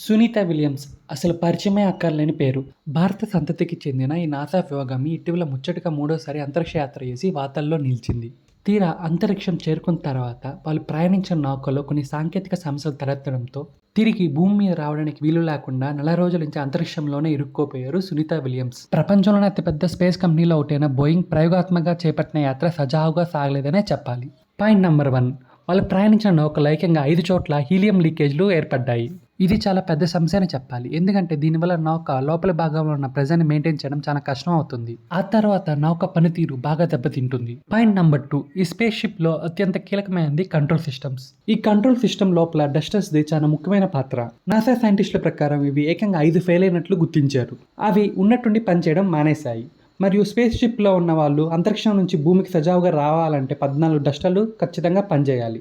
Sunitha Williams అసలు పరిచయమే అక్కర్లేని పేరు. భారత సంతతికి చెందిన ఈ నాసా వ్యోమగామి ఇటీవల ముచ్చటగా మూడోసారి అంతరిక్ష యాత్ర చేసి వార్తల్లో నిలిచింది. తీరా అంతరిక్షం చేరుకున్న తర్వాత వాళ్ళు ప్రయాణించిన నౌకలో కొన్ని సాంకేతిక సమస్యలు తలెత్తడంతో తిరిగి భూమి మీద రావడానికి వీలు లేకుండా నెల రోజుల నుంచి అంతరిక్షంలోనే ఇరుక్కుపోయారు సునీత విలియమ్స్. ప్రపంచంలోనే అతిపెద్ద స్పేస్ కంపెనీలో ఒకటైన బోయింగ్ ప్రయోగాత్మకంగా చేపట్టిన యాత్ర సజావుగా సాగలేదనే చెప్పాలి. పాయింట్ నెంబర్ 1, వాళ్ళు ప్రయాణించిన నౌకలో ఏకంగా 5 చోట్ల హీలియం లీకేజ్లు ఏర్పడ్డాయి. ఇది చాలా పెద్ద సమస్య అని చెప్పాలి. ఎందుకంటే దీనివల్ల నౌక లోపల భాగంలో ఉన్న ప్రెజర్ని మెయింటైన్ చేయడం చాలా కష్టం అవుతుంది. ఆ తర్వాత నౌక పనితీరు బాగా దెబ్బతింటుంది. పాయింట్ నెంబర్ 2, ఈ స్పేస్ షిప్ లో అత్యంత కీలకమైనది కంట్రోల్ సిస్టమ్స్. ఈ కంట్రోల్ సిస్టమ్ లోపల డస్టర్స్ది చాలా ముఖ్యమైన పాత్ర. నాసా సైంటిస్టుల ప్రకారం ఇవి ఏకంగా 5 ఫెయిల్ అయినట్లు గుర్తించారు. అవి ఉన్నట్టుండి పనిచేయడం మానేశాయి. మరియు స్పేస్ షిప్లో ఉన్న వాళ్ళు అంతరిక్షం నుంచి భూమికి సజావుగా రావాలంటే 14 డస్టర్లు ఖచ్చితంగా పనిచేయాలి.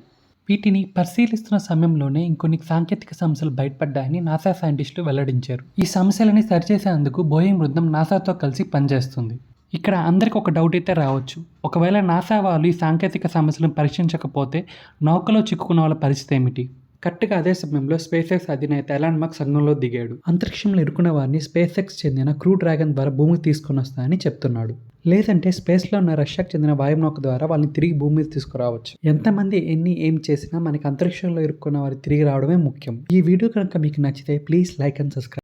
వీటిని పరిశీలిస్తున్న సమయంలోనే ఇంకొన్ని సాంకేతిక సమస్యలు బయటపడ్డాయని నాసా సైంటిస్టులు వెల్లడించారు. ఈ సమస్యలని సరిచేసేందుకు బోయింగ్ బృందం నాసాతో కలిసి పనిచేస్తుంది. ఇక్కడ అందరికి ఒక డౌట్ అయితే రావచ్చు. ఒకవేళ నాసా వాళ్ళు ఈ సాంకేతిక సమస్యలను పరీక్షించకపోతే నౌకలో చిక్కుకున్న వాళ్ళ పరిస్థితి ఏమిటి? కరెక్ట్గా అదే సమయంలో స్పేస్ ఎక్స్ అధినేత ఎలాన్ మస్క్ రంగంలో దిగాడు. అంతరిక్షంలో ఇరుక్కున్న వారిని స్పేస్ ఎక్స్ చెందిన క్రూ డ్రాగన్ ద్వారా భూమికి తీసుకొని వస్తాయని చెప్తున్నాడు. లేదంటే స్పేస్లో ఉన్న రష్యాకు చెందిన వాయునౌక ద్వారా వాళ్ళని తిరిగి భూమి మీద తీసుకురావచ్చు. ఎంతమంది ఏం చేసినా మనకి అంతరిక్షంలో ఇరుక్కున్న వారు తిరిగి రావడమే ముఖ్యం. ఈ వీడియో కనుక మీకు నచ్చితే ప్లీజ్ లైక్ అండ్ సబ్స్క్రైబ్.